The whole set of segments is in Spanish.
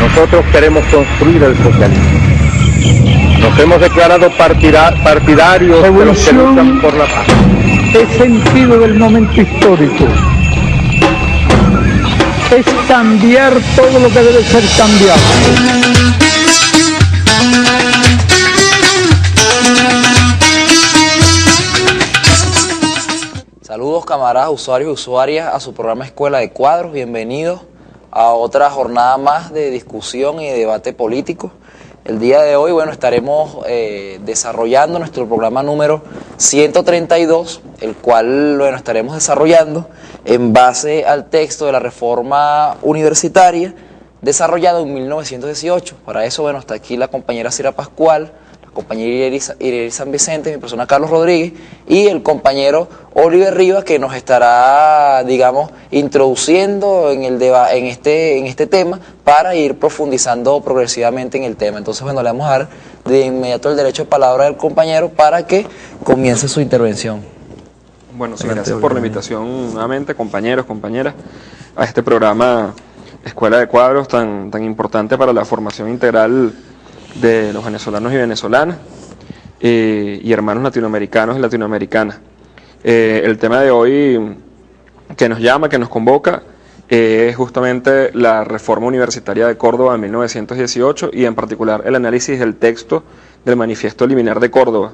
Nosotros queremos construir el socialismo. Nos hemos declarado partidarios de los que luchan por la paz. Es sentido del momento histórico. Es cambiar todo lo que debe ser cambiado. Saludos camaradas, usuarios y usuarias a su programa Escuela de Cuadros. Bienvenidos a otra jornada más de discusión y de debate político. El día de hoy, estaremos desarrollando nuestro programa número 132, el cual, estaremos desarrollando en base al texto de la reforma universitaria desarrollado en 1918. Para eso, está aquí la compañera Cira Pascual, la compañera Ireri San Vicente, mi persona Carlos Rodríguez, y el compañero Oliver Rivas, que nos estará, introduciendo en este tema para ir profundizando progresivamente en el tema. Entonces, le vamos a dar de inmediato el derecho de palabra del compañero para que comience su intervención. Bueno, sí, gracias por la invitación nuevamente, compañeros, compañeras, a este programa Escuela de Cuadros tan importante para la formación integral de los venezolanos y venezolanas y hermanos latinoamericanos y latinoamericanas. El tema de hoy que nos llama, que nos convoca, es justamente la reforma universitaria de Córdoba en 1918 y en particular el análisis del texto del Manifiesto Liminar de Córdoba.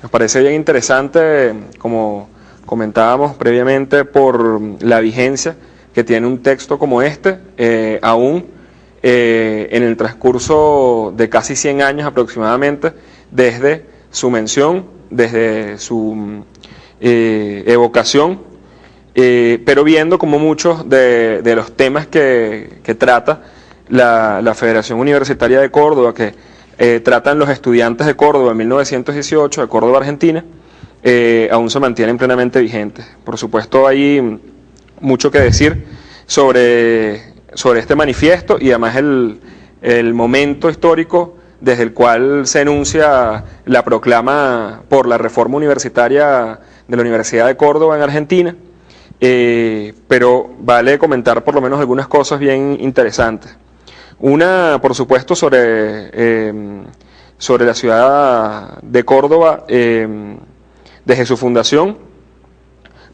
Nos parece bien interesante, como comentábamos previamente, por la vigencia que tiene un texto como este, aún en el transcurso de casi 100 años aproximadamente, desde su mención, desde su evocación, pero viendo como muchos de los temas que trata la Federación Universitaria de Córdoba, que tratan los estudiantes de Córdoba en 1918, de Córdoba, Argentina, aún se mantienen plenamente vigentes. Por supuesto, hay mucho que decir sobre este manifiesto y además el momento histórico desde el cual se enuncia la proclama por la reforma universitaria de la Universidad de Córdoba en Argentina, pero vale comentar por lo menos algunas cosas bien interesantes. Una, por supuesto, sobre la ciudad de Córdoba, desde su fundación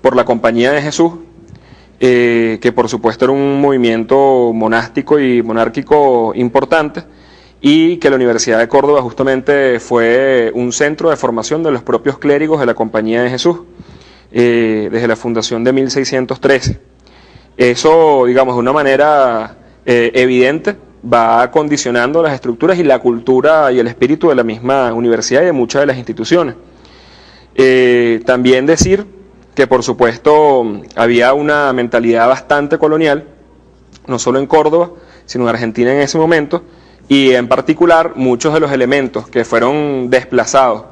por la Compañía de Jesús, que por supuesto era un movimiento monástico y monárquico importante, y que la Universidad de Córdoba justamente fue un centro de formación de los propios clérigos de la Compañía de Jesús, desde la fundación de 1613. Eso, de una manera evidente, va condicionando las estructuras y la cultura y el espíritu de la misma universidad y de muchas de las instituciones. También decir que por supuesto había una mentalidad bastante colonial, no solo en Córdoba, sino en Argentina en ese momento, y en particular muchos de los elementos que fueron desplazados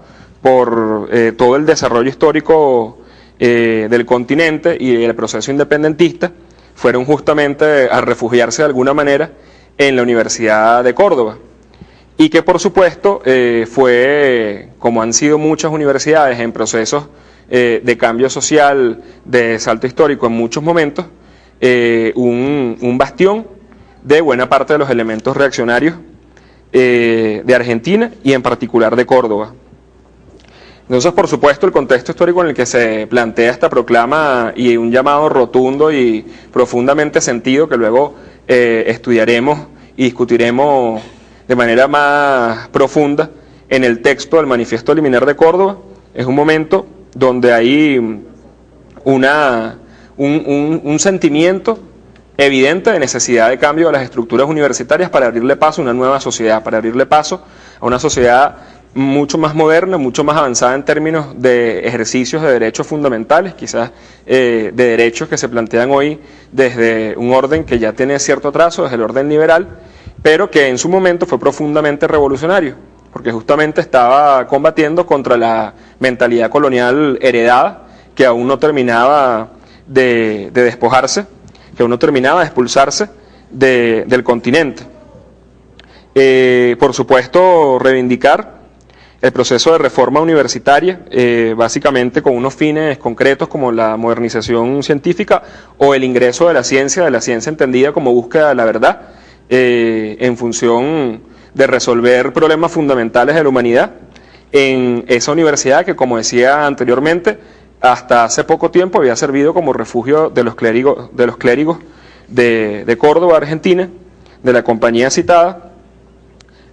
por todo el desarrollo histórico del continente y el proceso independentista, fueron justamente a refugiarse de alguna manera en la Universidad de Córdoba. Y que por supuesto fue, como han sido muchas universidades en procesos de cambio social, de salto histórico en muchos momentos, un bastión de buena parte de los elementos reaccionarios de Argentina y en particular de Córdoba. Entonces, por supuesto, el contexto histórico en el que se plantea esta proclama y un llamado rotundo y profundamente sentido que luego estudiaremos y discutiremos de manera más profunda en el texto del Manifiesto Liminar de Córdoba, es un momento donde hay un sentimiento evidente de necesidad de cambio de las estructuras universitarias para abrirle paso a una nueva sociedad, para abrirle paso a una sociedad mucho más moderna, mucho más avanzada en términos de ejercicios de derechos fundamentales, quizás de derechos que se plantean hoy desde un orden que ya tiene cierto atraso, desde el orden liberal, pero que en su momento fue profundamente revolucionario, porque justamente estaba combatiendo contra la mentalidad colonial heredada, que aún no terminaba de despojarse, que aún no terminaba de expulsarse del continente. Por supuesto, reivindicar el proceso de reforma universitaria, básicamente con unos fines concretos como la modernización científica o el ingreso de la ciencia entendida como búsqueda de la verdad, en función de resolver problemas fundamentales de la humanidad en esa universidad que, como decía anteriormente, hasta hace poco tiempo había servido como refugio de los clérigos de Córdoba, Argentina, de la compañía citada.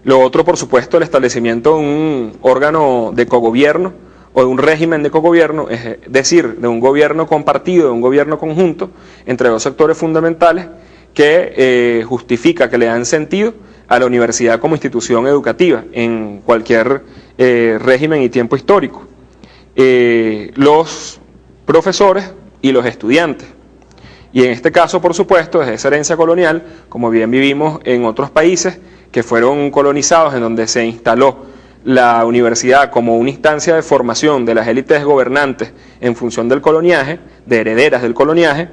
Lo otro, por supuesto, el establecimiento de un órgano de cogobierno o de un régimen de cogobierno, es decir, de un gobierno compartido, de un gobierno conjunto entre dos sectores fundamentales que justifica, que le dan sentido a la universidad como institución educativa en cualquier régimen y tiempo histórico. Los profesores y los estudiantes. Y en este caso, por supuesto, desde esa herencia colonial, como bien vivimos en otros países que fueron colonizados, en donde se instaló la universidad como una instancia de formación de las élites gobernantes en función del coloniaje, de herederas del coloniaje,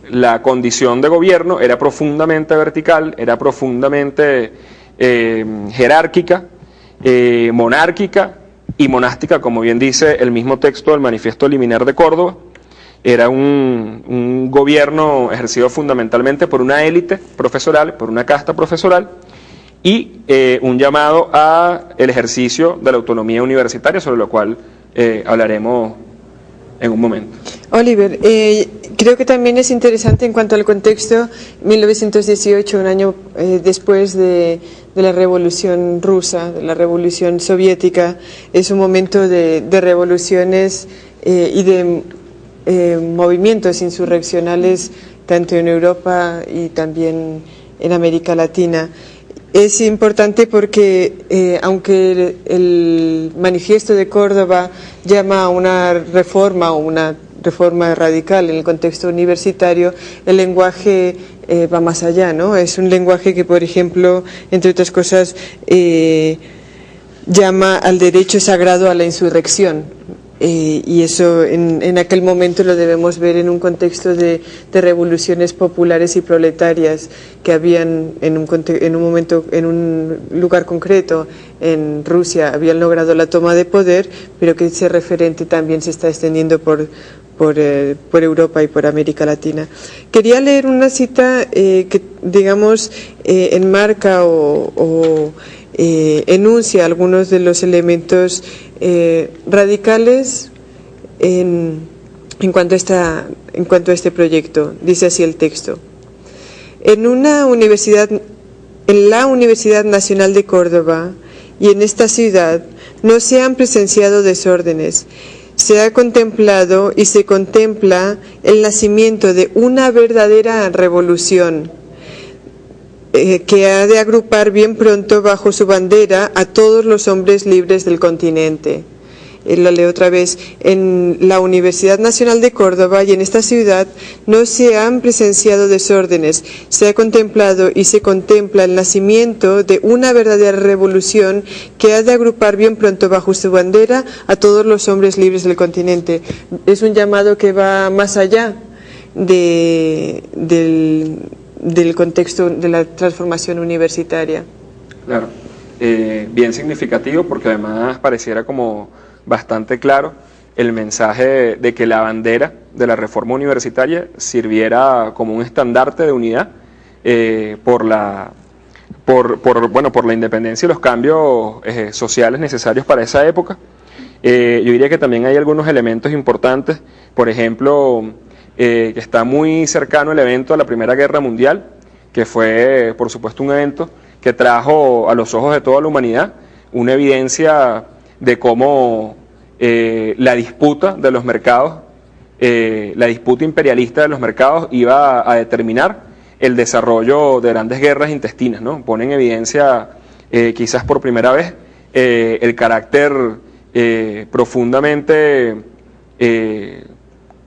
la condición de gobierno era profundamente vertical, era profundamente jerárquica, monárquica y monástica, como bien dice el mismo texto del Manifiesto Liminar de Córdoba. Era un gobierno ejercido fundamentalmente por una élite profesoral, por una casta profesoral, y un llamado a el ejercicio de la autonomía universitaria, sobre lo cual hablaremos en un momento. Oliver, creo que también es interesante en cuanto al contexto, 1918, un año después de la Revolución Rusa, de la Revolución Soviética, es un momento de revoluciones y de movimientos insurreccionales tanto en Europa y también en América Latina. Es importante porque aunque el Manifiesto de Córdoba llama a una reforma o una reforma radical en el contexto universitario, el lenguaje va más allá, ¿no? Es un lenguaje que, por ejemplo, entre otras cosas, llama al derecho sagrado a la insurrección. Y eso en aquel momento lo debemos ver en un contexto de revoluciones populares y proletarias que habían en un momento, en un lugar concreto en Rusia, habían logrado la toma de poder, pero que ese referente también se está extendiendo por Europa y por América Latina. Quería leer una cita que, digamos, enmarca o enuncia algunos de los elementos radicales en cuanto a este proyecto. Dice así el texto: en la Universidad Nacional de Córdoba y en esta ciudad no se han presenciado desórdenes. Se ha contemplado y se contempla el nacimiento de una verdadera revolución que ha de agrupar bien pronto bajo su bandera a todos los hombres libres del continente. Lo leo otra vez. En la Universidad Nacional de Córdoba y en esta ciudad no se han presenciado desórdenes. Se ha contemplado y se contempla el nacimiento de una verdadera revolución que ha de agrupar bien pronto bajo su bandera a todos los hombres libres del continente. Es un llamado que va más allá del contexto de la transformación universitaria. Claro, bien significativo, porque además pareciera como bastante claro el mensaje de que la bandera de la reforma universitaria sirviera como un estandarte de unidad por la independencia y los cambios sociales necesarios para esa época. Yo diría que también hay algunos elementos importantes, por ejemplo, que está muy cercano el evento de la Primera Guerra Mundial, que fue, por supuesto, un evento que trajo a los ojos de toda la humanidad una evidencia de cómo la disputa de los mercados, la disputa imperialista de los mercados iba a determinar el desarrollo de grandes guerras intestinas, ¿no? Pone en evidencia, quizás por primera vez, el carácter profundamente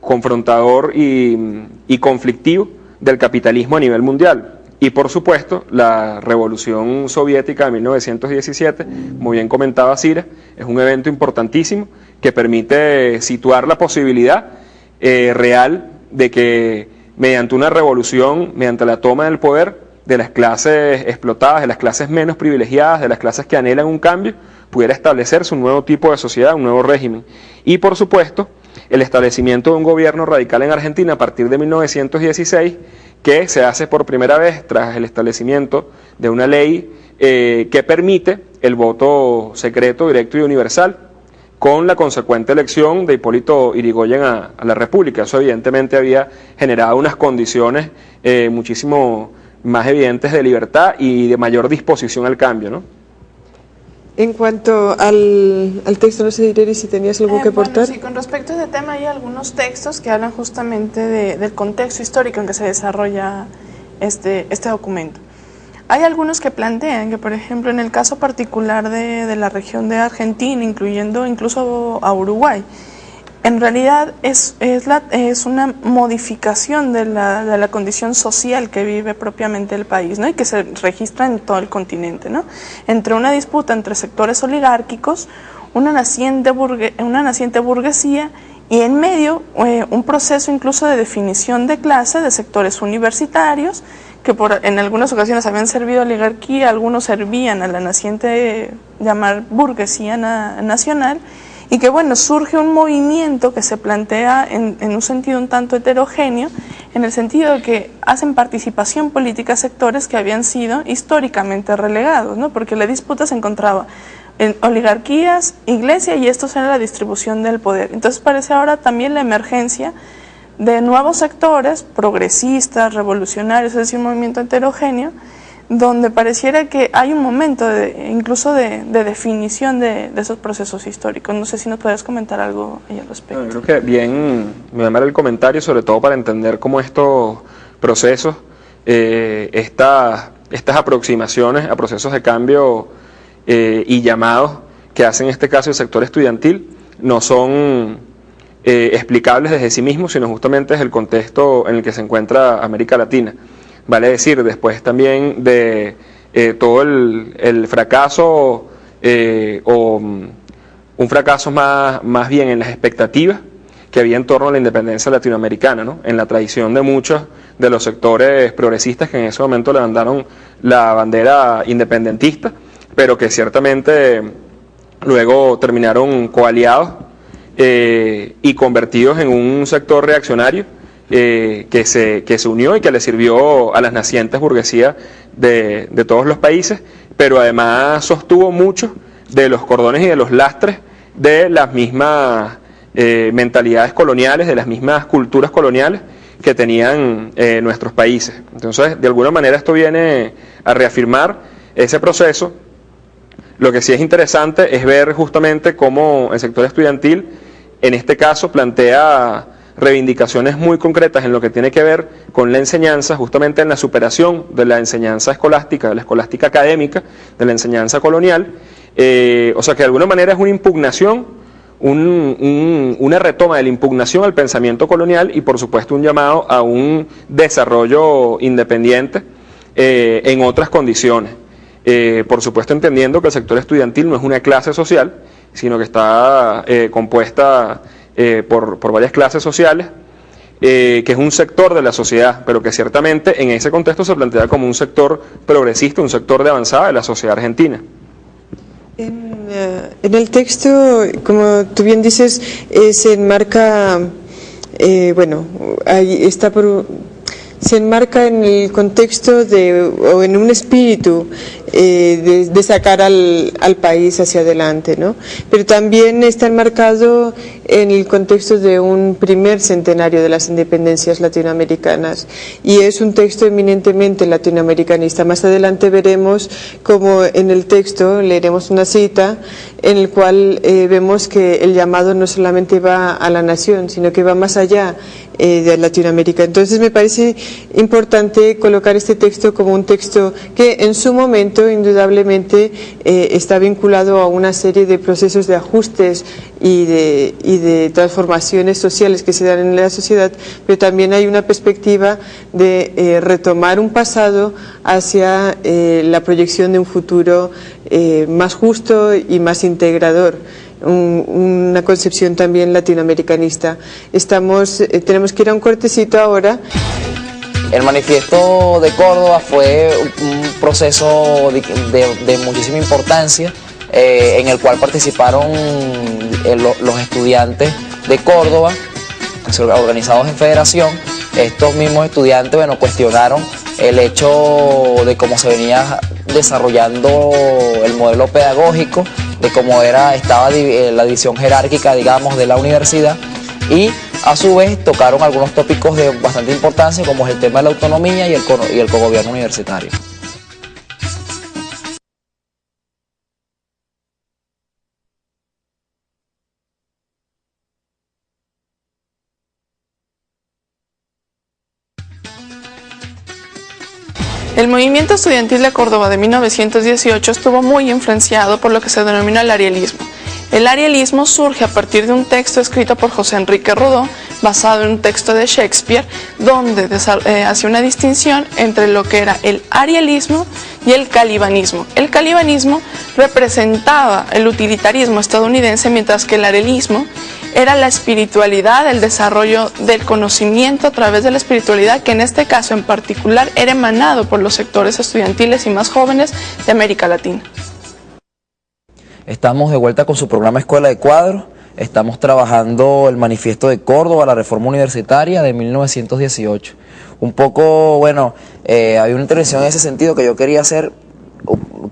confrontador y conflictivo del capitalismo a nivel mundial. Y por supuesto, la Revolución Soviética de 1917, como bien comentaba Cira, es un evento importantísimo que permite situar la posibilidad real de que mediante una revolución, mediante la toma del poder de las clases explotadas, de las clases menos privilegiadas, de las clases que anhelan un cambio, pudiera establecerse un nuevo tipo de sociedad, un nuevo régimen. Y por supuesto, el establecimiento de un gobierno radical en Argentina a partir de 1916, que se hace por primera vez tras el establecimiento de una ley que permite el voto secreto, directo y universal, con la consecuente elección de Hipólito Yrigoyen a la República. Eso evidentemente había generado unas condiciones muchísimo más evidentes de libertad y de mayor disposición al cambio, ¿no? En cuanto al texto, no sé, Ireri, si tenías algo que aportar. Bueno, sí, con respecto a este tema hay algunos textos que hablan justamente del contexto histórico en que se desarrolla este documento. Hay algunos que plantean que, por ejemplo, en el caso particular de la región de Argentina, incluyendo incluso a Uruguay, en realidad es una modificación de la condición social que vive propiamente el país, ¿no? Y que se registra en todo el continente, ¿no? Entre una disputa entre sectores oligárquicos, una naciente burguesía y en medio un proceso incluso de definición de clase de sectores universitarios que en algunas ocasiones habían servido a la oligarquía, algunos servían a la naciente llamar burguesía nacional, y que bueno, surge un movimiento que se plantea en un sentido un tanto heterogéneo, en el sentido de que hacen participación política sectores que habían sido históricamente relegados, ¿no? Porque la disputa se encontraba en oligarquías, iglesia, y esto era la distribución del poder. Entonces parece ahora también la emergencia de nuevos sectores progresistas, revolucionarios, es decir, un movimiento heterogéneo, donde pareciera que hay un momento incluso de definición de esos procesos históricos. No sé si nos podrías comentar algo ahí al respecto. Creo que bien me llamara el comentario, sobre todo para entender cómo estos procesos, estas aproximaciones a procesos de cambio y llamados que hace en este caso el sector estudiantil no son explicables desde sí mismos, sino justamente es el contexto en el que se encuentra América Latina. Vale decir, después también de todo el fracaso, o un fracaso más bien en las expectativas que había en torno a la independencia latinoamericana, ¿no? En la tradición de muchos de los sectores progresistas que en ese momento levantaron la bandera independentista, pero que ciertamente luego terminaron coaliados y convertidos en un sector reaccionario que se unió y que le sirvió a las nacientes burguesías de todos los países, pero además sostuvo mucho de los cordones y de los lastres de las mismas mentalidades coloniales, de las mismas culturas coloniales que tenían nuestros países. Entonces, de alguna manera esto viene a reafirmar ese proceso. Lo que sí es interesante es ver justamente cómo el sector estudiantil, en este caso, plantea reivindicaciones muy concretas en lo que tiene que ver con la enseñanza, justamente en la superación de la enseñanza escolástica, de la escolástica académica, de la enseñanza colonial. O sea que de alguna manera es una impugnación, una retoma de la impugnación al pensamiento colonial y por supuesto un llamado a un desarrollo independiente en otras condiciones. Por supuesto entendiendo que el sector estudiantil no es una clase social, sino que está compuesta por varias clases sociales, que es un sector de la sociedad, pero que ciertamente en ese contexto se plantea como un sector progresista, un sector de avanzada de la sociedad argentina. En el texto, como tú bien dices, se enmarca, ahí está se enmarca en el contexto o en un espíritu de sacar al país hacia adelante, ¿no? Pero también está enmarcado en el contexto de un primer centenario de las independencias latinoamericanas y es un texto eminentemente latinoamericanista. Más adelante veremos cómo en el texto leeremos una cita en el cual vemos que el llamado no solamente va a la nación, sino que va más allá de Latinoamérica. Entonces me parece importante colocar este texto como un texto que en su momento indudablemente está vinculado a una serie de procesos de ajustes y de transformaciones sociales que se dan en la sociedad, pero también hay una perspectiva de retomar un pasado hacia la proyección de un futuro más justo y más integrador. Una concepción también latinoamericanista. Tenemos que ir a un cortecito ahora. El manifiesto de Córdoba fue un proceso de muchísima importancia en el cual participaron los estudiantes de Córdoba, organizados en federación, estos mismos estudiantes, bueno, cuestionaron el hecho de cómo se venía desarrollando el modelo pedagógico, de cómo estaba la división jerárquica, digamos, de la universidad, y a su vez tocaron algunos tópicos de bastante importancia, como es el tema de la autonomía y el cogobierno universitario. El movimiento estudiantil de Córdoba de 1918 estuvo muy influenciado por lo que se denomina el arielismo. El arielismo surge a partir de un texto escrito por José Enrique Rodó, basado en un texto de Shakespeare, donde hacía una distinción entre lo que era el arielismo y el calibanismo. El calibanismo representaba el utilitarismo estadounidense, mientras que el arielismo era la espiritualidad, el desarrollo del conocimiento a través de la espiritualidad, que en este caso en particular era emanado por los sectores estudiantiles y más jóvenes de América Latina. Estamos de vuelta con su programa Escuela de Cuadros. Estamos trabajando el Manifiesto de Córdoba, la reforma universitaria de 1918. Un poco, bueno, hay una intervención en ese sentido que yo quería hacer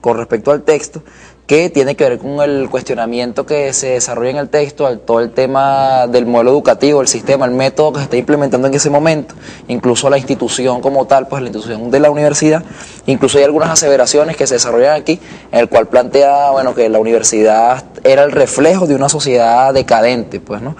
con respecto al texto, que tiene que ver con el cuestionamiento que se desarrolla en el texto, todo el tema del modelo educativo, el sistema, el método que se está implementando en ese momento, incluso la institución como tal, pues la institución de la universidad. Incluso hay algunas aseveraciones que se desarrollan aquí, en el cual plantea, bueno, que la universidad era el reflejo de una sociedad decadente, pues, ¿no?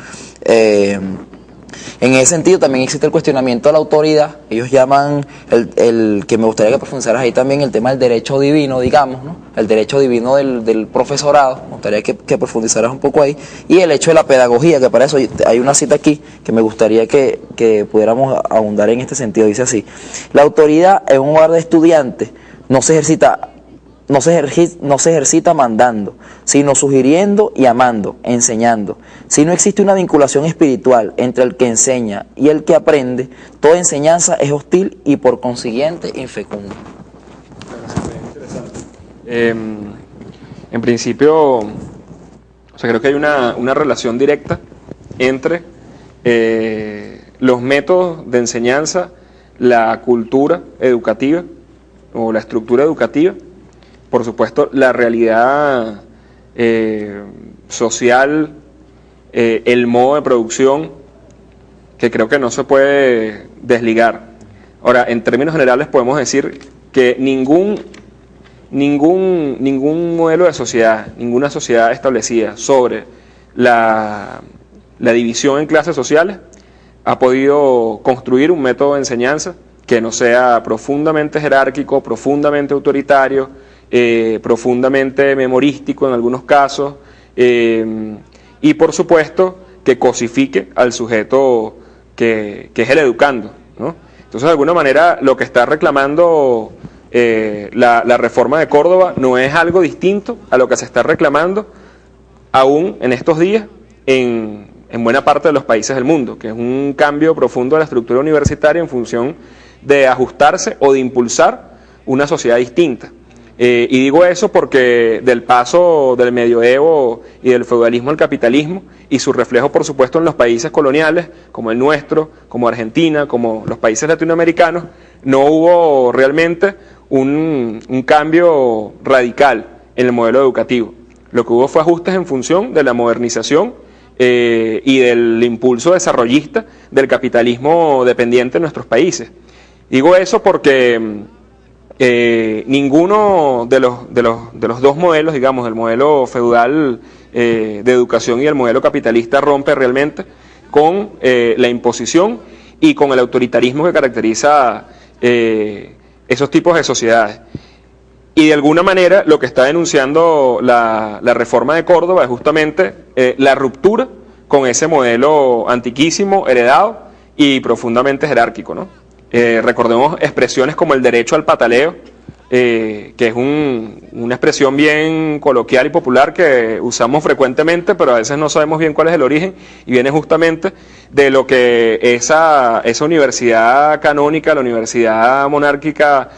En ese sentido también existe el cuestionamiento a la autoridad. Ellos llaman, el que me gustaría que profundizaras ahí también, el tema del derecho divino, digamos, ¿no? El derecho divino del profesorado, me gustaría que profundizaras un poco ahí. Y el hecho de la pedagogía, que para eso hay una cita aquí que me gustaría que pudiéramos ahondar en este sentido. Dice así: la autoridad en un hogar de estudiantes no se ejercita mandando, sino sugiriendo y amando, enseñando. Si no existe una vinculación espiritual entre el que enseña y el que aprende, toda enseñanza es hostil y por consiguiente infecunda. En principio, o sea, creo que hay una relación directa entre los métodos de enseñanza, la cultura educativa o la estructura educativa, por supuesto, la realidad social, el modo de producción, que creo que no se puede desligar. Ahora, en términos generales podemos decir que ningún modelo de sociedad, ninguna sociedad establecida sobre la división en clases sociales ha podido construir un método de enseñanza que no sea profundamente jerárquico, profundamente autoritario, profundamente memorístico en algunos casos, y por supuesto que cosifique al sujeto que es el educando, ¿no? Entonces, de alguna manera, lo que está reclamando la reforma de Córdoba no es algo distinto a lo que se está reclamando aún en estos días en buena parte de los países del mundo, que es un cambio profundo de la estructura universitaria en función de ajustarse o de impulsar una sociedad distinta. Y digo eso porque del paso del medioevo y del feudalismo al capitalismo, y su reflejo por supuesto en los países coloniales como el nuestro, como Argentina, como los países latinoamericanos, no hubo realmente un cambio radical en el modelo educativo. Lo que hubo fue ajustes en función de la modernización y del impulso desarrollista del capitalismo dependiente en nuestros países. Digo eso porque ninguno de los dos modelos, digamos, el modelo feudal de educación y el modelo capitalista, rompe realmente con la imposición y con el autoritarismo que caracteriza esos tipos de sociedades. Y de alguna manera lo que está denunciando la reforma de Córdoba es justamente la ruptura con ese modelo antiquísimo, heredado y profundamente jerárquico, ¿no? Recordemos expresiones como el derecho al pataleo, que es una expresión bien coloquial y popular que usamos frecuentemente, pero a veces no sabemos bien cuál es el origen, y viene justamente de lo que esa universidad canónica, la universidad monárquica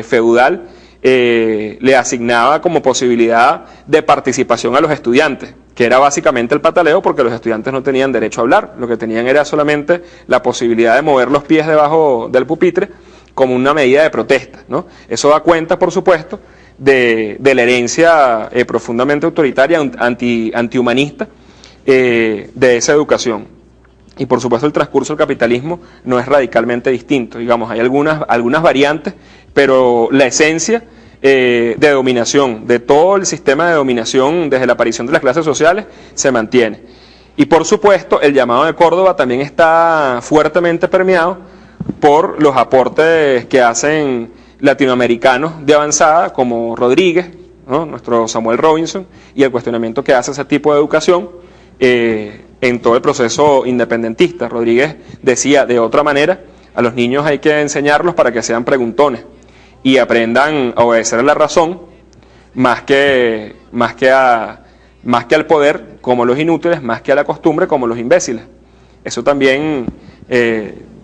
feudal, le asignaba como posibilidad de participación a los estudiantes. que era básicamente el pataleo, porque los estudiantes no tenían derecho a hablar, lo que tenían era solamente la posibilidad de mover los pies debajo del pupitre como una medida de protesta, ¿no? Eso da cuenta, por supuesto, de la herencia profundamente autoritaria, antihumanista de esa educación. Y por supuesto el transcurso del capitalismo no es radicalmente distinto, digamos, hay algunas variantes, pero la esencia de dominación, de todo el sistema de dominación desde la aparición de las clases sociales, se mantiene. Y por supuesto el llamado de Córdoba también está fuertemente permeado por los aportes que hacen latinoamericanos de avanzada, como Rodríguez, ¿no? Nuestro Samuel Robinson, y el cuestionamiento que hace ese tipo de educación en todo el proceso independentista. Rodríguez decía, de otra manera, a los niños hay que enseñarlos para que sean preguntones y aprendan a obedecer a la razón más que al poder como los inútiles, más que a la costumbre como los imbéciles. Eso también,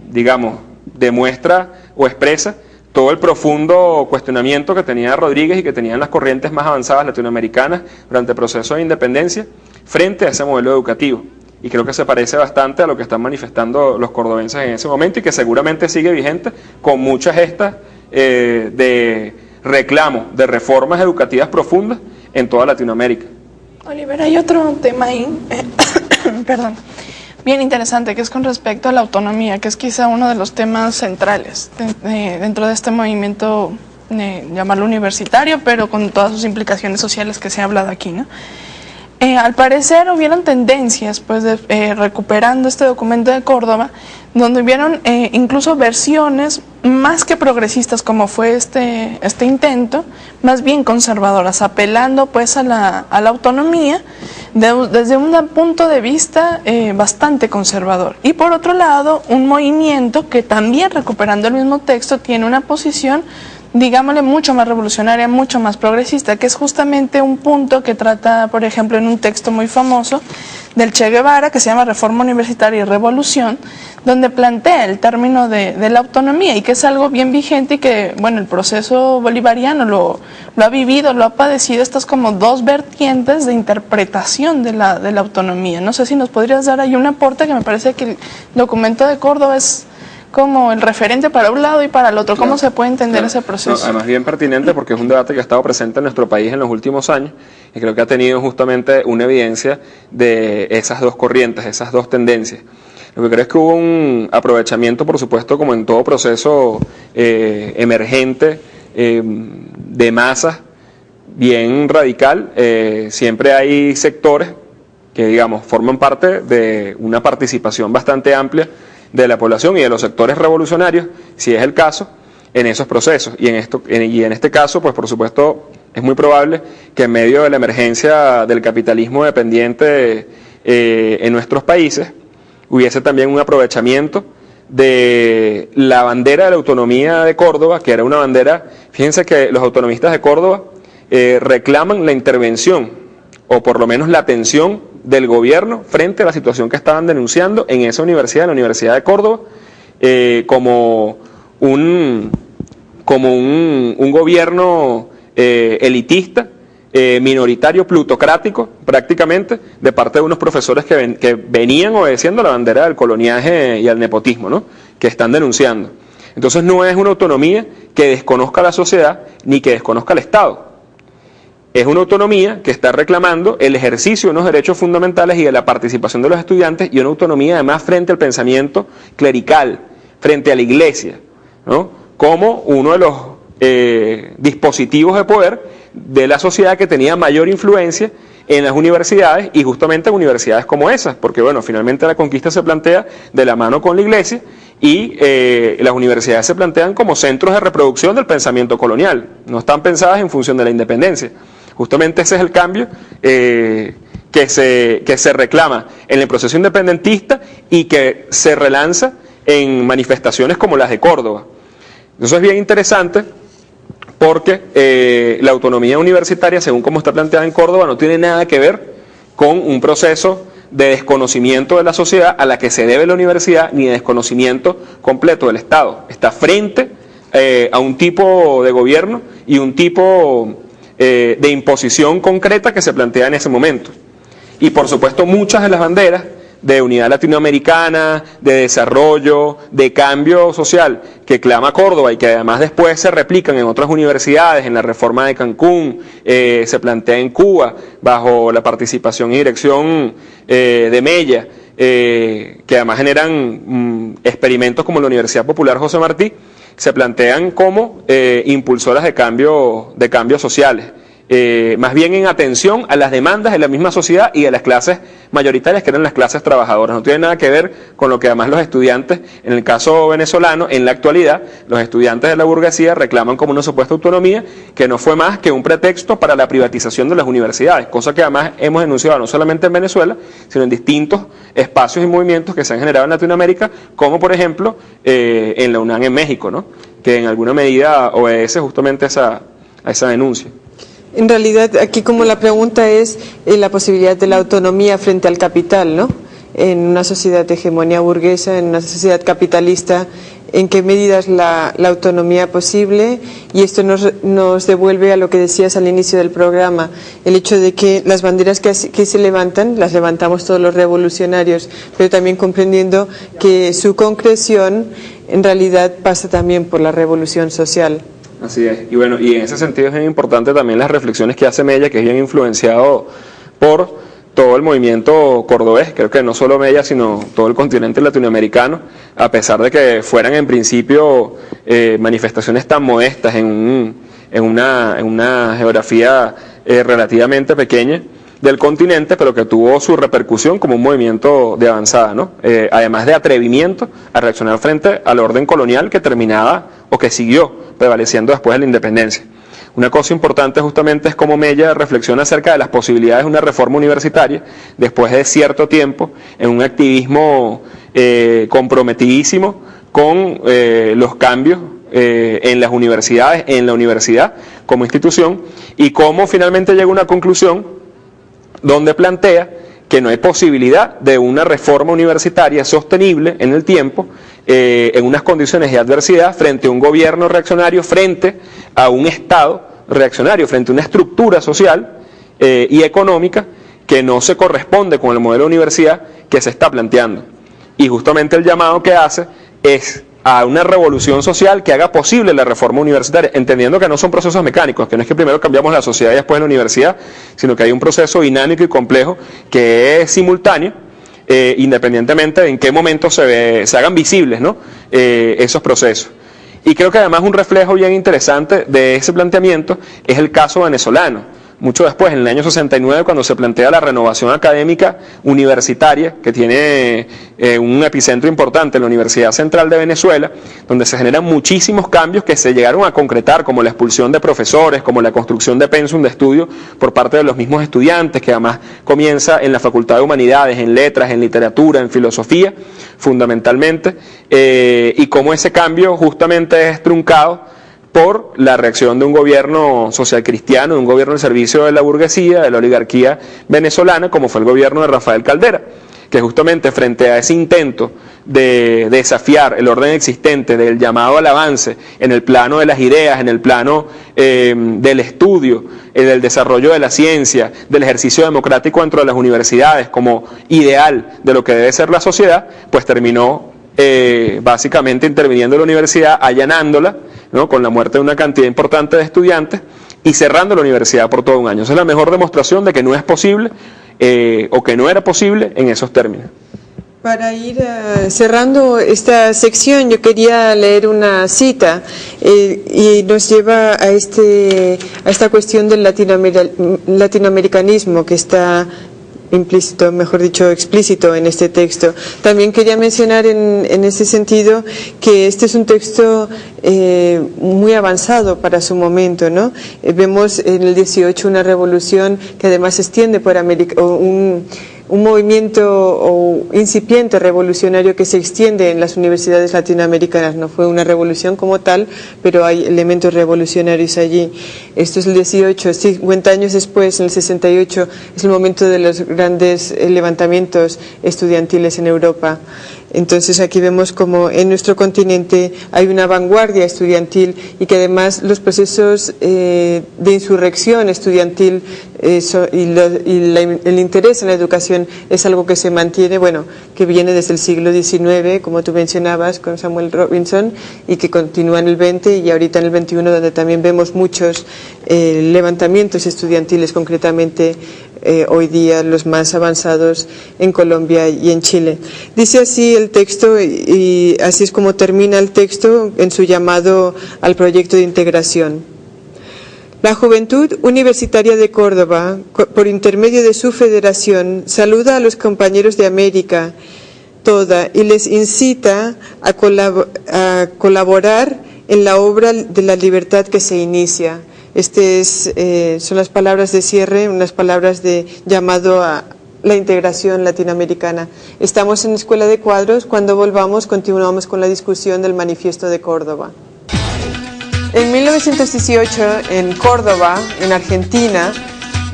digamos, demuestra o expresa todo el profundo cuestionamiento que tenía Rodríguez y que tenían las corrientes más avanzadas latinoamericanas durante el proceso de independencia frente a ese modelo educativo. Y creo que se parece bastante a lo que están manifestando los cordobenses en ese momento y que seguramente sigue vigente con muchas gestas de reclamo, de reformas educativas profundas en toda Latinoamérica. Oliver, hay otro tema ahí, perdón, bien interesante, que es con respecto a la autonomía, que es quizá uno de los temas centrales dentro de este movimiento, llamarlo universitario, pero con todas sus implicaciones sociales que se ha hablado aquí, ¿no? Al parecer hubieron tendencias, pues, recuperando este documento de Córdoba, donde hubieron incluso versiones más que progresistas, como fue este intento, más bien conservadoras, apelando pues a la autonomía desde un punto de vista bastante conservador. Y por otro lado, un movimiento que también, recuperando el mismo texto, tiene una posición, digámosle, mucho más revolucionaria, mucho más progresista, que es justamente un punto que trata, por ejemplo, en un texto muy famoso del Che Guevara, que se llama Reforma Universitaria y Revolución, donde plantea el término de la autonomía, y que es algo bien vigente y que, bueno, el proceso bolivariano lo ha vivido, lo ha padecido, estas como dos vertientes de interpretación de la autonomía. No sé si nos podrías dar ahí un aporte, que me parece que el documento de Córdoba es como el referente para un lado y para el otro. ¿Cómo se puede entender ese proceso? No, además bien pertinente, porque es un debate que ha estado presente en nuestro país en los últimos años y creo que ha tenido justamente una evidencia de esas dos corrientes, esas dos tendencias. Lo que creo es que hubo un aprovechamiento, por supuesto, como en todo proceso emergente de masas, bien radical. Siempre hay sectores que, digamos, forman parte de una participación bastante amplia de la población y de los sectores revolucionarios, si es el caso, en esos procesos. Y en este caso, pues por supuesto, es muy probable que en medio de la emergencia del capitalismo dependiente en nuestros países, hubiese también un aprovechamiento de la bandera de la autonomía de Córdoba, que era una bandera, fíjense que los autonomistas de Córdoba reclaman la intervención, o por lo menos la atención del gobierno frente a la situación que estaban denunciando en esa universidad, en la Universidad de Córdoba, como un gobierno elitista, minoritario, plutocrático, prácticamente, de parte de unos profesores que venían obedeciendo la bandera del coloniaje y al nepotismo, ¿no?, que están denunciando. Entonces no es una autonomía que desconozca a la sociedad ni que desconozca al Estado. Es una autonomía que está reclamando el ejercicio de unos derechos fundamentales y de la participación de los estudiantes, y una autonomía además frente al pensamiento clerical, frente a la iglesia, ¿no?, como uno de los dispositivos de poder de la sociedad que tenía mayor influencia en las universidades, y justamente en universidades como esas, porque bueno, finalmente la conquista se plantea de la mano con la iglesia, y las universidades se plantean como centros de reproducción del pensamiento colonial, no están pensadas en función de la independencia. Justamente ese es el cambio que se reclama en el proceso independentista y que se relanza en manifestaciones como las de Córdoba. Eso es bien interesante porque la autonomía universitaria, según como está planteada en Córdoba, no tiene nada que ver con un proceso de desconocimiento de la sociedad a la que se debe la universidad, ni de desconocimiento completo del Estado. Está frente a un tipo de gobierno y un tipo de imposición concreta que se plantea en ese momento. Y por supuesto muchas de las banderas de unidad latinoamericana, de desarrollo, de cambio social que clama Córdoba y que además después se replican en otras universidades, en la reforma de Cancún, se plantea en Cuba bajo la participación y dirección de Mella, que además generan experimentos como la Universidad Popular José Martí, se plantean como impulsoras de cambios sociales. Más bien en atención a las demandas de la misma sociedad y de las clases mayoritarias, que eran las clases trabajadoras. No tiene nada que ver con lo que además los estudiantes, en el caso venezolano, en la actualidad, los estudiantes de la burguesía reclaman como una supuesta autonomía que no fue más que un pretexto para la privatización de las universidades, cosa que además hemos denunciado no solamente en Venezuela, sino en distintos espacios y movimientos que se han generado en Latinoamérica, como por ejemplo en la UNAM en México, ¿no? Que en alguna medida obedece justamente a esa denuncia. En realidad, aquí como la pregunta es la posibilidad de la autonomía frente al capital, ¿no? En una sociedad de hegemonía burguesa, en una sociedad capitalista, ¿en qué medida es la autonomía posible? Y esto nos devuelve a lo que decías al inicio del programa, el hecho de que las banderas que se levantan, las levantamos todos los revolucionarios, pero también comprendiendo que su concreción en realidad pasa también por la revolución social. Así es, y bueno, y en ese sentido es bien importante también las reflexiones que hace Mella, que es bien influenciado por todo el movimiento cordobés, creo que no solo Mella, sino todo el continente latinoamericano, a pesar de que fueran en principio manifestaciones tan modestas en una geografía relativamente pequeña del continente, pero que tuvo su repercusión como un movimiento de avanzada, ¿no? Además de atrevimiento a reaccionar frente al orden colonial que terminaba o que siguió prevaleciendo después de la independencia. Una cosa importante justamente es cómo Mella reflexiona acerca de las posibilidades de una reforma universitaria después de cierto tiempo en un activismo comprometidísimo con los cambios en las universidades, en la universidad como institución, y cómo finalmente llega a una conclusión donde plantea que no hay posibilidad de una reforma universitaria sostenible en el tiempo, en unas condiciones de adversidad, frente a un gobierno reaccionario, frente a un Estado reaccionario, frente a una estructura social y económica que no se corresponde con el modelo de universidad que se está planteando. Y justamente el llamado que hace es a una revolución social que haga posible la reforma universitaria, entendiendo que no son procesos mecánicos, que no es que primero cambiamos la sociedad y después la universidad, sino que hay un proceso dinámico y complejo que es simultáneo, independientemente de en qué momento se hagan visibles, ¿no? Esos procesos. Y creo que además un reflejo bien interesante de ese planteamiento es el caso venezolano. Mucho después, en el año 69, cuando se plantea la renovación académica universitaria, que tiene un epicentro importante en la Universidad Central de Venezuela, donde se generan muchísimos cambios que se llegaron a concretar, como la expulsión de profesores, como la construcción de pensum de estudio por parte de los mismos estudiantes, que además comienza en la Facultad de Humanidades, en Letras, en Literatura, en Filosofía, fundamentalmente, y cómo ese cambio justamente es truncado por la reacción de un gobierno social cristiano, de un gobierno al servicio de la burguesía, de la oligarquía venezolana, como fue el gobierno de Rafael Caldera, que justamente frente a ese intento de desafiar el orden existente, del llamado al avance en el plano de las ideas, en el plano del estudio, del desarrollo de la ciencia, del ejercicio democrático dentro de las universidades como ideal de lo que debe ser la sociedad, pues terminó básicamente interviniendo la universidad, allanándola, ¿no? Con la muerte de una cantidad importante de estudiantes y cerrando la universidad por todo un año. Esa es la mejor demostración de que no es posible o que no era posible en esos términos. Para ir cerrando esta sección, yo quería leer una cita y nos lleva a esta cuestión del latinoamericanismo que está implícito, mejor dicho, explícito en este texto. También quería mencionar en ese sentido que este es un texto muy avanzado para su momento, ¿no? Vemos en el 18 una revolución que además se extiende por América, un movimiento o incipiente revolucionario que se extiende en las universidades latinoamericanas. No fue una revolución como tal, pero hay elementos revolucionarios allí. Esto es el 18, 50 años después, en el 68, es el momento de los grandes levantamientos estudiantiles en Europa. Entonces aquí vemos como en nuestro continente hay una vanguardia estudiantil y que además los procesos de insurrección estudiantil el interés en la educación es algo que se mantiene, bueno, que viene desde el siglo XIX, como tú mencionabas, con Samuel Robinson, y que continúa en el XX y ahorita en el XXI, donde también vemos muchos levantamientos estudiantiles, concretamente hoy día los más avanzados en Colombia y en Chile. Dice así el texto, y así es como termina el texto en su llamado al proyecto de integración. La Juventud Universitaria de Córdoba, por intermedio de su federación, saluda a los compañeros de América toda y les incita a colaborar en la obra de la libertad que se inicia. Son las palabras de cierre, unas palabras de llamado a la integración latinoamericana. Estamos en Escuela de Cuadros. Cuando volvamos, continuamos con la discusión del Manifiesto de Córdoba. En 1918, en Córdoba, en Argentina,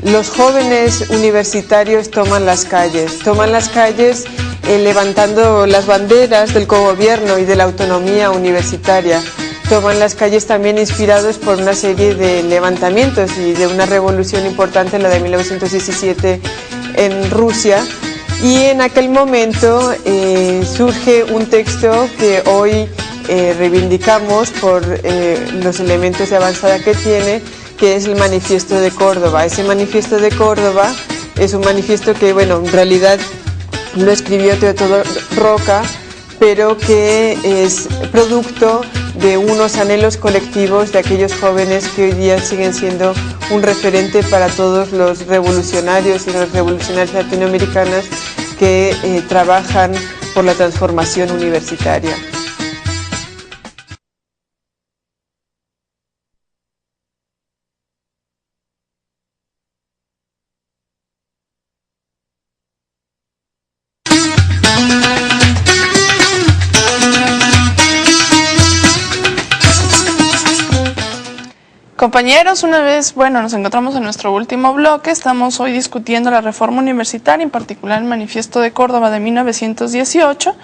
los jóvenes universitarios toman las calles levantando las banderas del cogobierno y de la autonomía universitaria. Toman las calles también inspirados por una serie de levantamientos y de una revolución importante, la de 1917 en Rusia. Y en aquel momento surge un texto que hoy reivindicamos por los elementos de avanzada que tiene, que es el Manifiesto de Córdoba. Ese Manifiesto de Córdoba es un manifiesto que, bueno, en realidad lo escribió Teodoro Roca, pero que es producto de unos anhelos colectivos de aquellos jóvenes que hoy día siguen siendo un referente para todos los revolucionarios y las revolucionarias latinoamericanas que trabajan por la transformación universitaria. Compañeros, una vez, nos encontramos en nuestro último bloque. Estamos hoy discutiendo la reforma universitaria, en particular el Manifiesto de Córdoba de 1918,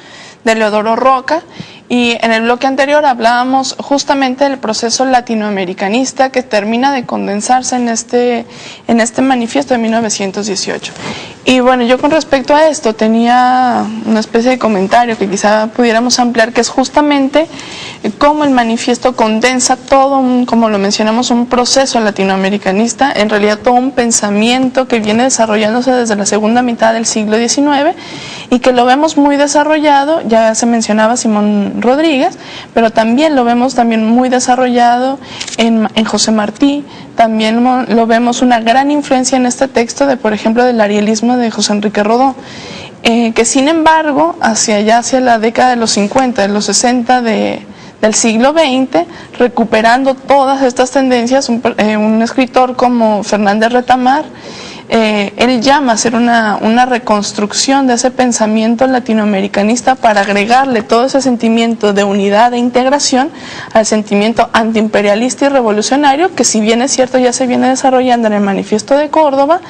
de Teodoro Roca. Y en el bloque anterior hablábamos justamente del proceso latinoamericanista que termina de condensarse en este manifiesto de 1918. Y bueno, yo con respecto a esto tenía una especie de comentario que quizá pudiéramos ampliar, que es justamente cómo el manifiesto condensa todo, como lo mencionamos, un proceso latinoamericanista, en realidad todo un pensamiento que viene desarrollándose desde la segunda mitad del siglo XIX y que lo vemos muy desarrollado, ya se mencionaba Simón Rodríguez, pero también lo vemos muy desarrollado en José Martí. También lo vemos una gran influencia en este texto de, por ejemplo, del arielismo de José Enrique Rodó, que sin embargo, hacia la década de los 50, de los 60 del siglo XX, recuperando todas estas tendencias, un escritor como Fernández Retamar, él llama a hacer una reconstrucción de ese pensamiento latinoamericanista para agregarle todo ese sentimiento de unidad e integración al sentimiento antiimperialista y revolucionario, que si bien es cierto ya se viene desarrollando en el Manifiesto de Córdoba,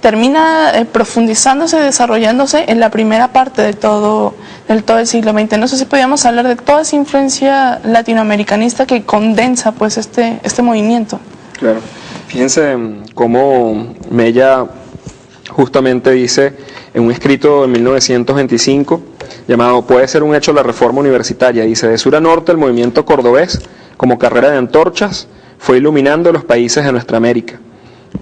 termina profundizándose, desarrollándose en la primera parte de todo el siglo XX. No sé si podíamos hablar de toda esa influencia latinoamericanista que condensa pues este movimiento. Claro. Fíjense cómo Mella justamente dice en un escrito en 1925 llamado "Puede ser un hecho la reforma universitaria", dice: de sur a norte el movimiento cordobés, como carrera de antorchas, fue iluminando los países de nuestra América.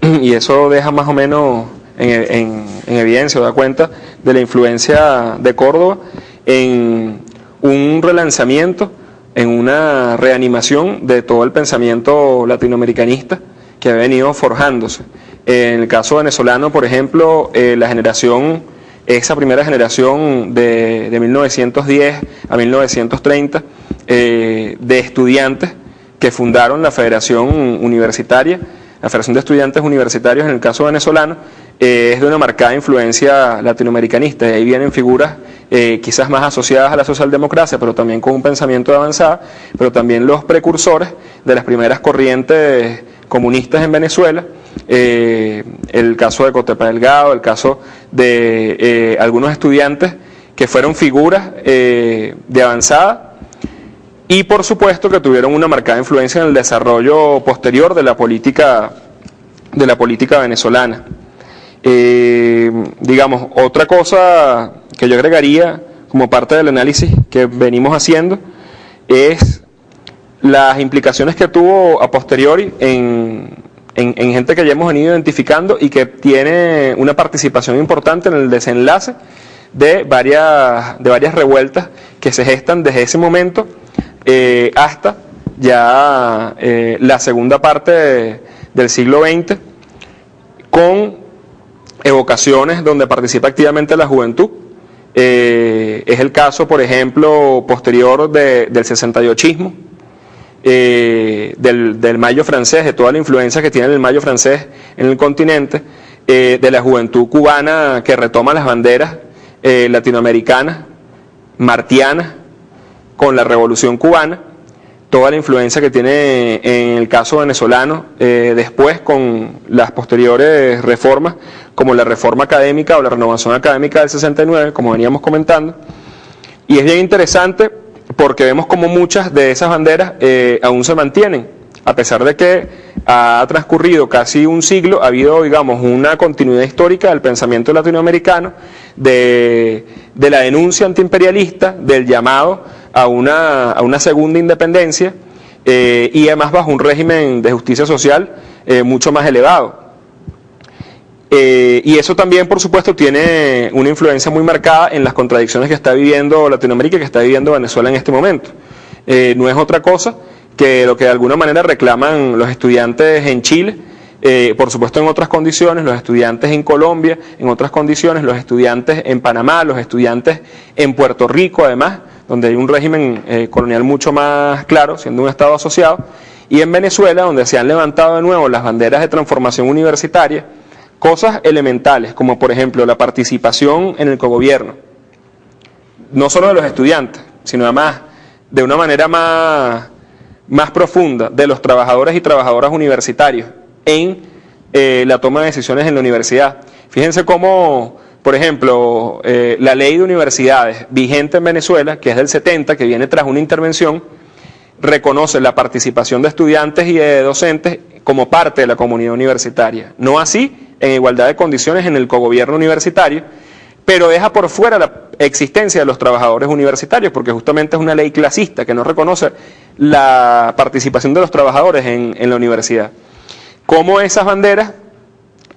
Y eso deja más o menos en evidencia, o da cuenta de la influencia de Córdoba en un relanzamiento, en una reanimación de todo el pensamiento latinoamericanista que ha venido forjándose. En el caso venezolano, por ejemplo, esa primera generación de 1910 a 1930 de estudiantes que fundaron la Federación Universitaria, la Federación de Estudiantes Universitarios en el caso venezolano, es de una marcada influencia latinoamericanista, y ahí vienen figuras quizás más asociadas a la socialdemocracia, pero también con un pensamiento de avanzada, pero también los precursores de las primeras corrientes comunistas en Venezuela, el caso de Cotepa Delgado, el caso de algunos estudiantes que fueron figuras de avanzada y por supuesto que tuvieron una marcada influencia en el desarrollo posterior de la política venezolana. Digamos, otra cosa que yo agregaría como parte del análisis que venimos haciendo es las implicaciones que tuvo a posteriori en gente que ya hemos venido identificando y que tiene una participación importante en el desenlace de varias revueltas que se gestan desde ese momento hasta ya la segunda parte del siglo XX, con evocaciones donde participa activamente la juventud. Es el caso, por ejemplo, posterior del 68ismo, del mayo francés, de toda la influencia que tiene el mayo francés en el continente, de la juventud cubana que retoma las banderas latinoamericanas, martianas, con la revolución cubana, toda la influencia que tiene en el caso venezolano, después con las posteriores reformas, como la reforma académica o la renovación académica del 69, como veníamos comentando. Y es bien interesante porque vemos como muchas de esas banderas aún se mantienen, a pesar de que ha transcurrido casi un siglo, ha habido, digamos, una continuidad histórica del pensamiento latinoamericano, de la denuncia antiimperialista, del llamado a una segunda independencia, y además bajo un régimen de justicia social mucho más elevado. Y eso también, por supuesto, tiene una influencia muy marcada en las contradicciones que está viviendo Latinoamérica y que está viviendo Venezuela en este momento. No es otra cosa que lo que de alguna manera reclaman los estudiantes en Chile, por supuesto en otras condiciones, los estudiantes en Colombia, en otras condiciones, los estudiantes en Panamá, los estudiantes en Puerto Rico, además, donde hay un régimen colonial mucho más claro, siendo un Estado asociado, y en Venezuela, donde se han levantado de nuevo las banderas de transformación universitaria, cosas elementales, como por ejemplo la participación en el cogobierno, no solo de los estudiantes, sino además de una manera más profunda de los trabajadores y trabajadoras universitarios en la toma de decisiones en la universidad. Fíjense cómo, por ejemplo, la ley de universidades vigente en Venezuela, que es del 70, que viene tras una intervención, reconoce la participación de estudiantes y de docentes como parte de la comunidad universitaria. No así en igualdad de condiciones en el cogobierno universitario, pero deja por fuera la existencia de los trabajadores universitarios, porque justamente es una ley clasista que no reconoce la participación de los trabajadores en la universidad. Cómo esas banderas,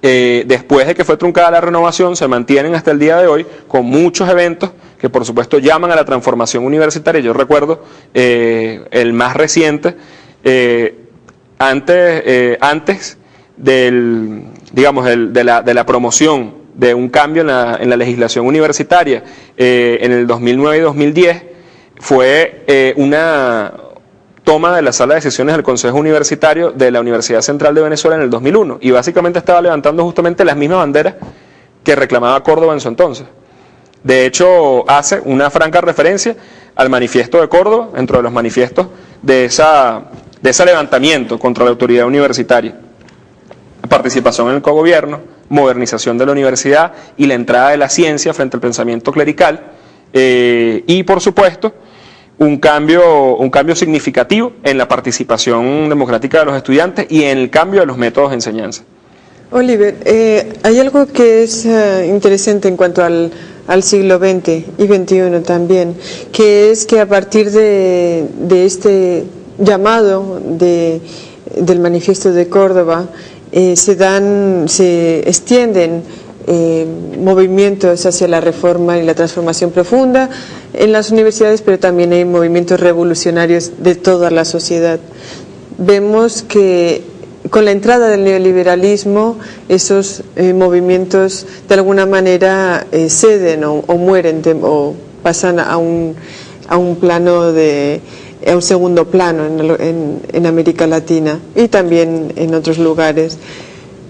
después de que fue truncada la renovación, se mantienen hasta el día de hoy, con muchos eventos que por supuesto llaman a la transformación universitaria. Yo recuerdo el más reciente, antes del, digamos, de la promoción de un cambio en la legislación universitaria en el 2009 y 2010, fue una toma de la sala de sesiones del Consejo Universitario de la Universidad Central de Venezuela en el 2001, y básicamente estaba levantando justamente las mismas banderas que reclamaba Córdoba en su entonces. De hecho, hace una franca referencia al manifiesto de Córdoba, dentro de los manifiestos de ese levantamiento contra la autoridad universitaria. Participación en el cogobierno, modernización de la universidad y la entrada de la ciencia frente al pensamiento clerical, y por supuesto un cambio significativo en la participación democrática de los estudiantes y en el cambio de los métodos de enseñanza. Oliver, hay algo que es interesante en cuanto al siglo XX y XXI también, que es que a partir de este llamado del manifiesto de Córdoba, se extienden movimientos hacia la reforma y la transformación profunda en las universidades, pero también hay movimientos revolucionarios de toda la sociedad. Vemos que con la entrada del neoliberalismo esos movimientos de alguna manera ceden o mueren o pasan a un plano a un segundo plano en América Latina y también en otros lugares.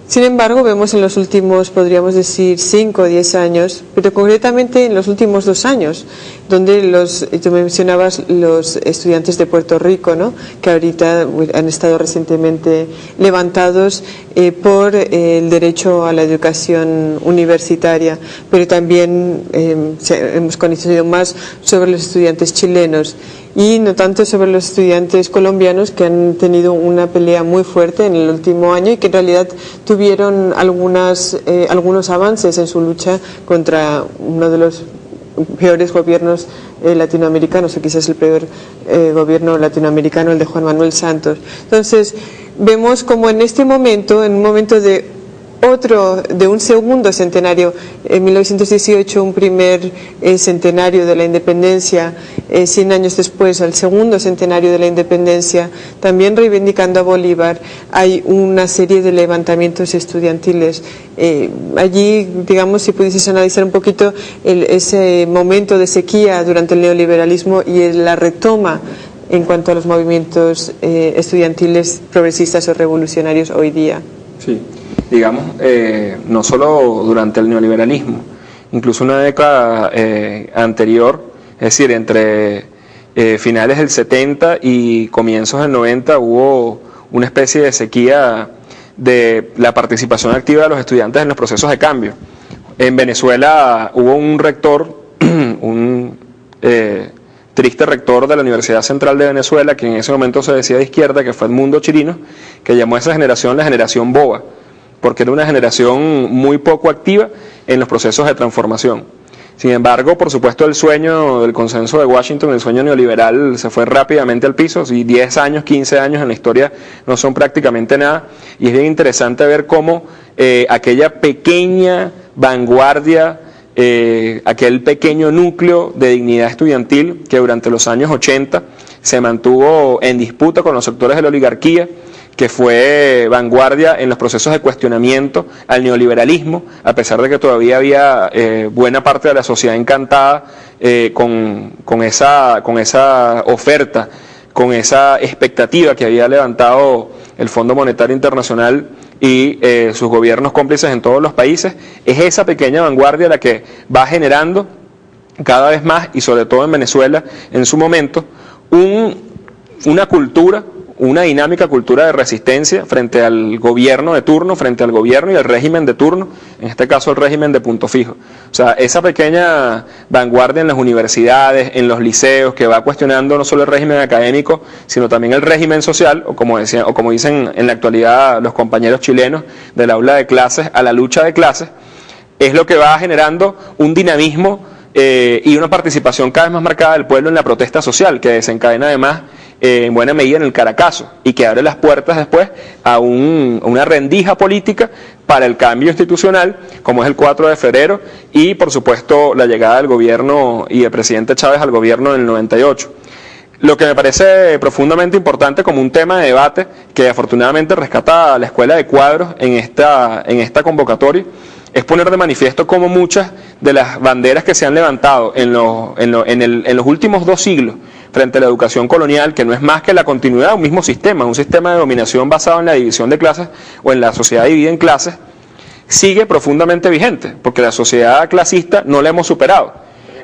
Sin embargo, vemos en los últimos, podríamos decir, 5 o 10 años, pero concretamente en los últimos 2 años, donde tú mencionabas los estudiantes de Puerto Rico, ¿no?, que ahorita han estado recientemente levantados por el derecho a la educación universitaria, pero también hemos conocido más sobre los estudiantes chilenos y no tanto sobre los estudiantes colombianos, que han tenido una pelea muy fuerte en el último año y que en realidad tuvieron algunos avances en su lucha contra uno de los peores gobiernos latinoamericanos, o quizás el peor gobierno latinoamericano, el de Juan Manuel Santos. Entonces vemos como en este momento, en un momento de un segundo centenario, en 1918 un primer centenario de la independencia, 100 años después al segundo centenario de la independencia, también reivindicando a Bolívar, hay una serie de levantamientos estudiantiles. Allí, digamos, si pudieses analizar un poquito ese momento de sequía durante el neoliberalismo y la retoma en cuanto a los movimientos estudiantiles progresistas o revolucionarios hoy día. Sí. Digamos, no solo durante el neoliberalismo, incluso una década anterior, es decir, entre finales del 70 y comienzos del 90 hubo una especie de sequía de la participación activa de los estudiantes en los procesos de cambio. En Venezuela hubo un rector, un triste rector de la Universidad Central de Venezuela, que en ese momento se decía de izquierda, que fue Edmundo Chirino, que llamó a esa generación la generación boba, porque era una generación muy poco activa en los procesos de transformación. Sin embargo, por supuesto, el sueño del consenso de Washington, el sueño neoliberal, se fue rápidamente al piso, y 10 años, 15 años en la historia no son prácticamente nada, y es bien interesante ver cómo aquella pequeña vanguardia, aquel pequeño núcleo de dignidad estudiantil que durante los años 80 se mantuvo en disputa con los sectores de la oligarquía, que fue vanguardia en los procesos de cuestionamiento al neoliberalismo, a pesar de que todavía había buena parte de la sociedad encantada con esa oferta, con esa expectativa que había levantado el Fondo Monetario Internacional y sus gobiernos cómplices en todos los países. Es esa pequeña vanguardia la que va generando cada vez más, y sobre todo en Venezuela en su momento, una cultura, una dinámica cultura de resistencia frente al gobierno de turno, frente al gobierno y al régimen de turno, en este caso el régimen de punto fijo. O sea, esa pequeña vanguardia en las universidades, en los liceos, que va cuestionando no solo el régimen académico, sino también el régimen social, o como dicen en la actualidad los compañeros chilenos, del aula de clases a la lucha de clases, es lo que va generando un dinamismo y una participación cada vez más marcada del pueblo en la protesta social, que desencadena además en buena medida en el Caracazo, y que abre las puertas después a una rendija política para el cambio institucional, como es el 4 de febrero, y por supuesto la llegada del gobierno y del presidente Chávez al gobierno en el 98. Lo que me parece profundamente importante como un tema de debate, que afortunadamente rescata la Escuela de Cuadros en esta convocatoria, es poner de manifiesto cómo muchas de las banderas que se han levantado en los últimos 2 siglos frente a la educación colonial, que no es más que la continuidad de un mismo sistema, un sistema de dominación basado en la división de clases o en la sociedad dividida en clases, sigue profundamente vigente, porque la sociedad clasista no la hemos superado.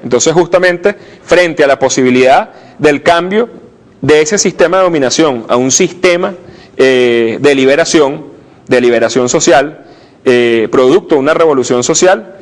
Entonces, justamente frente a la posibilidad del cambio de ese sistema de dominación a un sistema de liberación social, producto de una revolución social,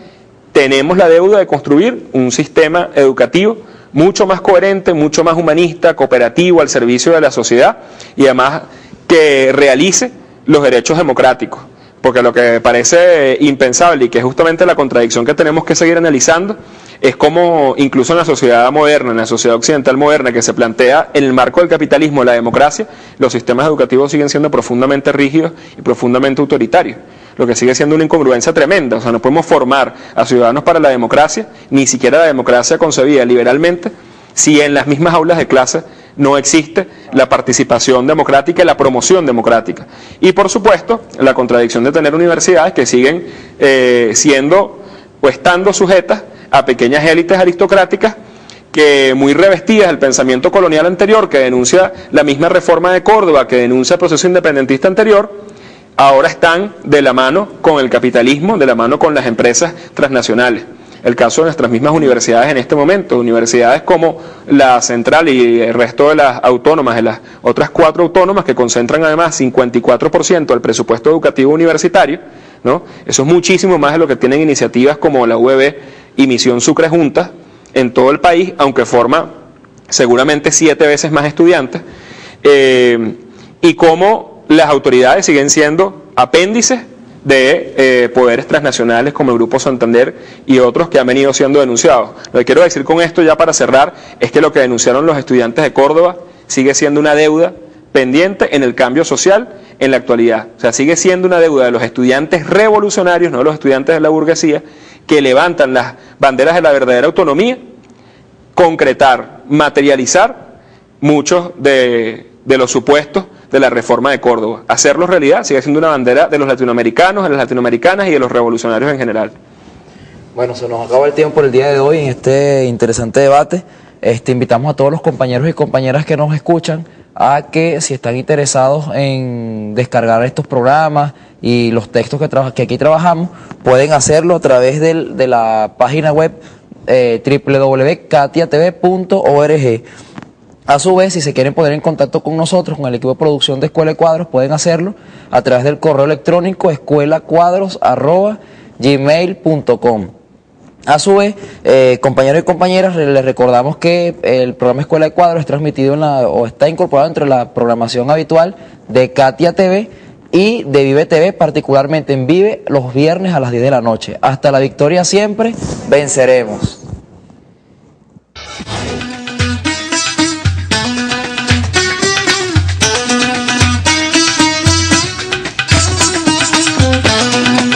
tenemos la deuda de construir un sistema educativo mucho más coherente, mucho más humanista, cooperativo, al servicio de la sociedad, y además que realice los derechos democráticos. Porque lo que parece impensable, y que es justamente la contradicción que tenemos que seguir analizando, es como incluso en la sociedad moderna, en la sociedad occidental moderna, que se plantea en el marco del capitalismo, la democracia, los sistemas educativos siguen siendo profundamente rígidos y profundamente autoritarios, lo que sigue siendo una incongruencia tremenda. O sea, no podemos formar a ciudadanos para la democracia, ni siquiera la democracia concebida liberalmente, si en las mismas aulas de clase no existe la participación democrática y la promoción democrática. Y por supuesto, la contradicción de tener universidades que siguen siendo o estando sujetas a pequeñas élites aristocráticas que, muy revestidas del pensamiento colonial anterior, que denuncia la misma reforma de Córdoba, que denuncia el proceso independentista anterior, ahora están de la mano con el capitalismo, de la mano con las empresas transnacionales. El caso de nuestras mismas universidades en este momento, universidades como la Central y el resto de las autónomas, de las otras 4 autónomas que concentran además 54% del presupuesto educativo universitario, ¿no? Eso es muchísimo más de lo que tienen iniciativas como la UEB y Misión Sucre juntas en todo el país, aunque forma seguramente 7 veces más estudiantes, y cómo las autoridades siguen siendo apéndices de poderes transnacionales como el Grupo Santander y otros que han venido siendo denunciados. Lo que quiero decir con esto, ya para cerrar, es que lo que denunciaron los estudiantes de Córdoba sigue siendo una deuda pendiente en el cambio social en la actualidad. O sea, sigue siendo una deuda de los estudiantes revolucionarios, no de los estudiantes de la burguesía, que levantan las banderas de la verdadera autonomía, concretar, materializar muchos de los supuestos de la reforma de Córdoba. Hacerlo realidad sigue siendo una bandera de los latinoamericanos, de las latinoamericanas y de los revolucionarios en general. Bueno, se nos acaba el tiempo por el día de hoy en este interesante debate. Invitamos a todos los compañeros y compañeras que nos escuchan a que, si están interesados en descargar estos programas y los textos que aquí trabajamos, pueden hacerlo a través de la página web www.katiatv.org. A su vez, si se quieren poner en contacto con nosotros, con el equipo de producción de Escuela de Cuadros, pueden hacerlo a través del correo electrónico escuelacuadros@gmail.com. A su vez, compañeros y compañeras, les recordamos que el programa Escuela de Cuadros es transmitido o está incorporado entre la programación habitual de Katia TV y de Vive TV, particularmente en Vive, los viernes a las 10 de la noche. Hasta la victoria siempre, venceremos.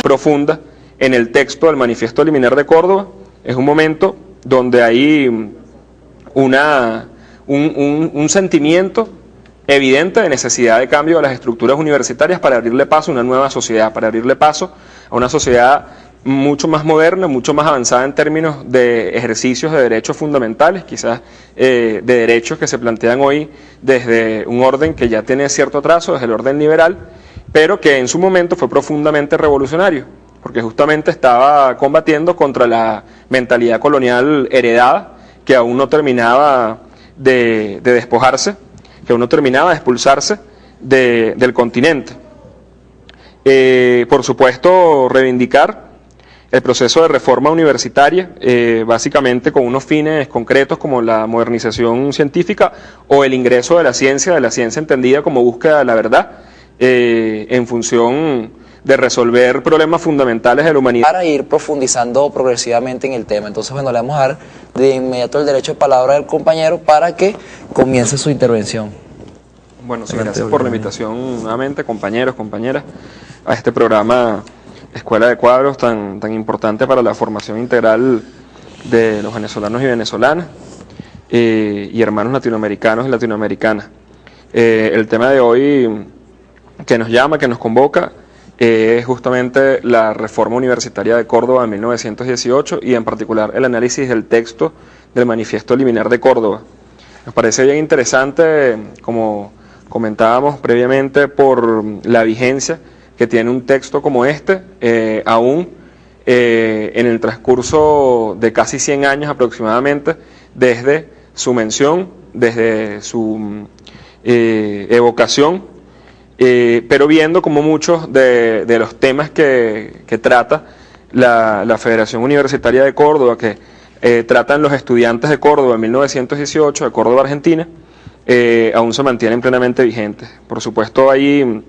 Profunda en el texto del Manifiesto Liminar de Córdoba. Es un momento donde hay un sentimiento evidente de necesidad de cambio de las estructuras universitarias para abrirle paso a una nueva sociedad, para abrirle paso a una sociedad mucho más moderna, mucho más avanzada en términos de ejercicios de derechos fundamentales, quizás de derechos que se plantean hoy desde un orden que ya tiene cierto atraso, desde el orden liberal, pero que en su momento fue profundamente revolucionario, porque justamente estaba combatiendo contra la mentalidad colonial heredada, que aún no terminaba de despojarse, que aún no terminaba de expulsarse del continente. Por supuesto, reivindicar el proceso de reforma universitaria, básicamente con unos fines concretos como la modernización científica o el ingreso de la ciencia entendida como búsqueda de la verdad, en función de resolver problemas fundamentales de la humanidad. Para ir profundizando progresivamente en el tema. Entonces, bueno, le vamos a dar de inmediato el derecho de palabra del compañero para que comience su intervención. Bueno, sí, gracias por la invitación nuevamente, compañeros, compañeras, a este programa Escuela de Cuadros tan importante para la formación integral de los venezolanos y venezolanas y hermanos latinoamericanos y latinoamericanas. El tema de hoy que nos llama, que nos convoca, es justamente la reforma universitaria de Córdoba en 1918 y en particular el análisis del texto del Manifiesto Liminar de Córdoba. Nos parece bien interesante, como comentábamos previamente, por la vigencia que tiene un texto como este, aún en el transcurso de casi 100 años aproximadamente, desde su mención, desde su evocación, pero viendo como muchos de los temas que trata la Federación Universitaria de Córdoba, que tratan los estudiantes de Córdoba en 1918, de Córdoba, Argentina, aún se mantienen plenamente vigentes. Por supuesto, hay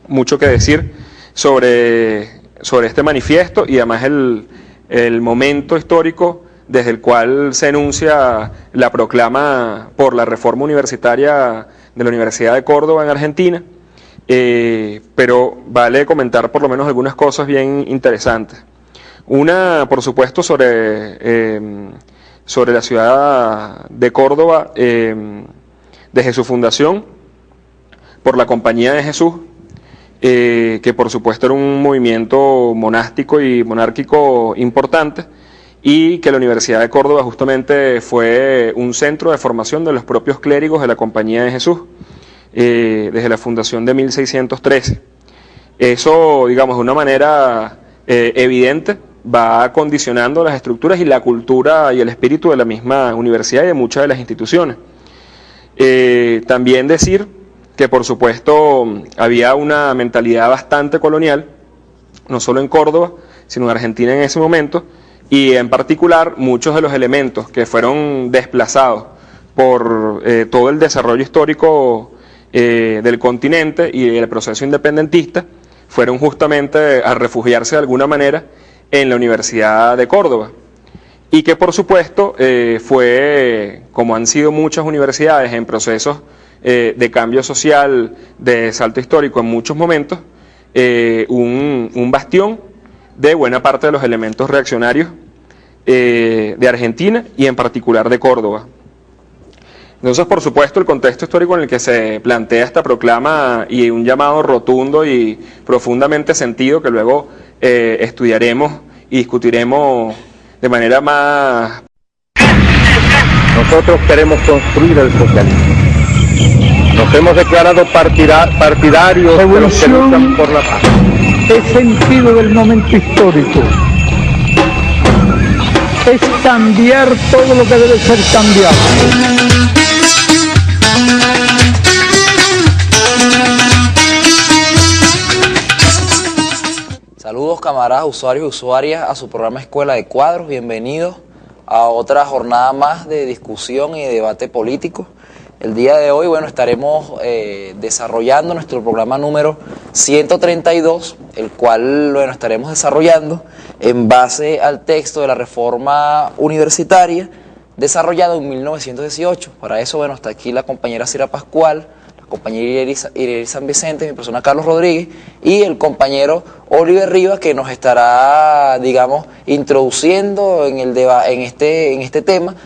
mucho que decir sobre este manifiesto y además el momento histórico desde el cual se enuncia la proclama por la reforma universitaria de la Universidad de Córdoba en Argentina. Pero vale comentar por lo menos algunas cosas bien interesantes. Una, por supuesto, sobre la ciudad de Córdoba, desde su fundación, por la Compañía de Jesús, que por supuesto era un movimiento monástico y monárquico importante, y que la Universidad de Córdoba justamente fue un centro de formación de los propios clérigos de la Compañía de Jesús, desde la fundación de 1613. Eso, digamos, de una manera evidente va condicionando las estructuras y la cultura y el espíritu de la misma universidad y de muchas de las instituciones. También decir que, por supuesto, había una mentalidad bastante colonial, no solo en Córdoba, sino en Argentina en ese momento, y en particular muchos de los elementos que fueron desplazados por todo el desarrollo histórico del continente y el proceso independentista fueron justamente a refugiarse de alguna manera en la Universidad de Córdoba, y que por supuesto fue, como han sido muchas universidades en procesos de cambio social, de salto histórico en muchos momentos, un bastión de buena parte de los elementos reaccionarios de Argentina y en particular de Córdoba. Entonces, por supuesto, el contexto histórico en el que se plantea esta proclama y un llamado rotundo y profundamente sentido que luego estudiaremos y discutiremos de manera más... Nosotros queremos construir el socialismo. Nos hemos declarado partidarios de los que luchan por la paz. Es sentido del momento histórico. Es cambiar todo lo que debe ser cambiado. Saludos, camaradas, usuarios y usuarias, a su programa Escuela de Cuadros. Bienvenidos a otra jornada más de discusión y de debate político. El día de hoy, bueno, estaremos desarrollando nuestro programa número 132, el cual, bueno, estaremos desarrollando en base al texto de la reforma universitaria desarrollado en 1918. Para eso, bueno, está aquí la compañera Cira Pascual, la compañera Ireri San Vicente, mi persona Carlos Rodríguez, y el compañero Oliver Rivas, que nos estará, digamos, introduciendo en este tema.